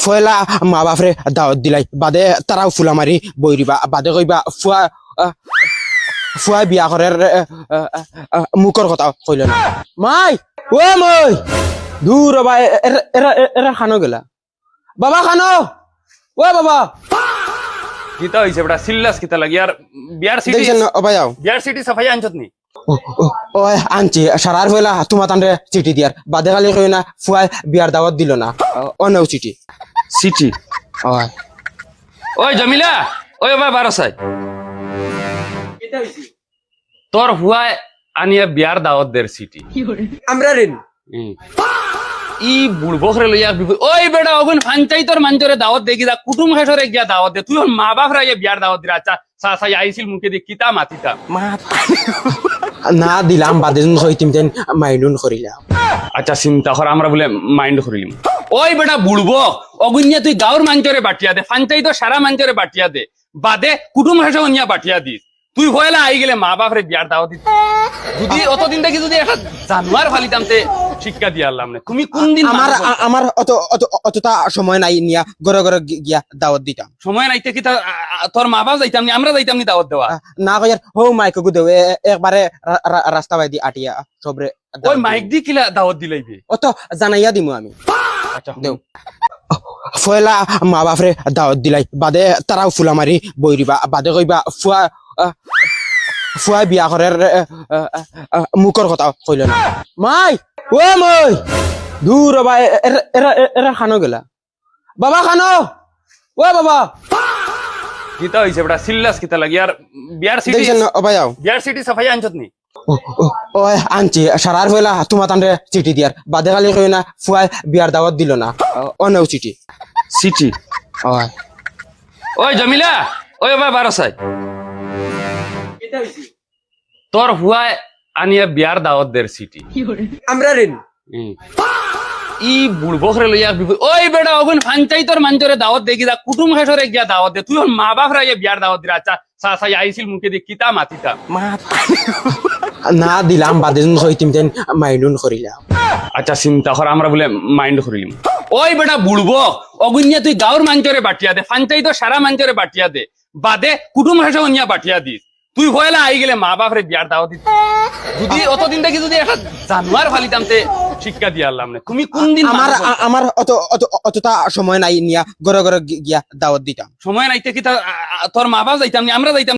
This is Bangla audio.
ফয়লা মা বাপরে দাওয়াত দিলাই বাদে তারাও ফুলা মারি বইরিবা বাদে কইবা ফুয়া ফুয়া বিয়া করার মুখর কথা কইল না মাই ও মই দূর বাবা এরা খানো গেলা বাবা খানো ও বাবা কিতা হইছে বড়া সিল্লাস কিতা লাগি আর বিয়ার সিটি দেখছেন ভাই আও বিয়ার সিটি সাফাই আনছত নি ও আনছি সারার ফয়লা তোমার তান্ডে চিঠি দিয়ার বাদে খালি কই না ফুয়া বিয়ার দাওয়াত দিল না অনেও চিঠি সিটি ওই ওই জমিলা ওই বাবা বারসাই তোর হুয়া আনিয়া বিয়ার দাওয়াত দের সিটি আমরা রেন ই বুড়বখরে লইয়া ওই বেটা ওগুন পঞ্চায়েতর মঞ্চরে দাওয়াত দেখি যা কুটুম হেসরে গিয়া দাওয়াত দে তুই মা বাপ রাইয়া বিয়ার দাওয়াত দিরা আচ্ছা সাসাই আইছিল মুখে দিয়ে কিতা মাতিতা না দিলাম বাদে হইতিম যেন মাইলুন করিলা আচ্ছা চিন্তা কর আমরা বলে মাইন্ড করিলিম ওই বেটা বুড়বক অগুনিয়া তুই গাঁর মঞ্চরে বাটিয়া দে পঞ্চায়েতর সারা মঞ্চরে বাটিয়া দে বাদে কুটুম হেসে অনিয়া বাটিয়া দিস তুই হইলা আই গেলে মা বাপরে বিয়ার দাওয়াত দিস যদি অতদিন থেকে যদি একটা জানোয়ার ফালিতাম তে শিক্ষা দিয়ে আনলাম না তুমি কোন দিন আমার অতটা সময় নাই নিয়া ঘরে ঘরে গিয়া দাওয়াত দিতাম সময় নাইতে কি তোর মা বাপ যাইতাম নি আমরা যাইতাম নি দাওয়াত দেওয়া না কইয়ার হো মাইক গু দেও একবারে রাস্তা বাইদি আটিয়া সবরে ওই মাইক দি কিলা দাওয়াত দিলাইবে অত জানাইয়া দিমু আমি আচ্ছা দেও ফয়লা মা বাপরে দাওয়াত দিলাই বাদে তারাও ফুলা মারি বইরিবা বাদে কইবা ফুয়া ফুয়া বিয়া করার মুখর কথা কইল না মাই ও মই দূর বাবা এরা খানো গেলা বাবা খানো ও বাবা কিতা হইছে বড়া সিল্লাস কিতা লাগি আর বিয়ার সিটি দেখছেন ভাই আও বিয়ার সিটি সাফাই আনছত নি ও আনছি সারার ফয়লা তোমার তান্ডে চিঠি দিয়ার বাদে খালি কই না ফুয়া বিয়ার দাওয়াত দিল না অনেও চিঠি সিটি ওই ওই জমিলা ওই বাবা বারসাই তোর হুয়া আনিয়া বিয়ার দাওয়াত দের সিটি আমরা রেন ই বুড়বখরে লইয়া ওই বেটা ওগুন পঞ্চায়েতর মঞ্চরে দাওয়াত দেখি যা কুটুম হেসরে গিয়া দাওয়াত দে তুই মা বাপ রাইয়া বিয়ার দাওয়াত দিরা আচ্ছা সাসাই আইছিল মুখে দিয়ে কিতা মাতিতা না দিলাম বাদে হইতিম যেন মাইলুন করিলা আচ্ছা চিন্তা কর আমরা বলে মাইন্ড করিলিম ওই বেটা বুড়বক অগুনিয়া তুই গাঁর মঞ্চরে বাটিয়া দে পঞ্চায়েতর সারা মঞ্চরে বাটিয়া দে বাদে কুটুম হেসে অনিয়া বাটিয়া দিস তুই হইলা আই গেলে মা বাপরে বিয়ার দাওয়াত দিস যদি অতদিন থেকে যদি একটা জানোয়ার ফালিতাম তে শিক্ষা দিয়ে আনলাম না তুমি কোন দিন আমার অতটা সময় নাই নিয়া ঘরে ঘরে গিয়া দাওয়াত দিতাম সময় নাইতে কি তোর মা বাপ যাইতাম নি আমরা যাইতাম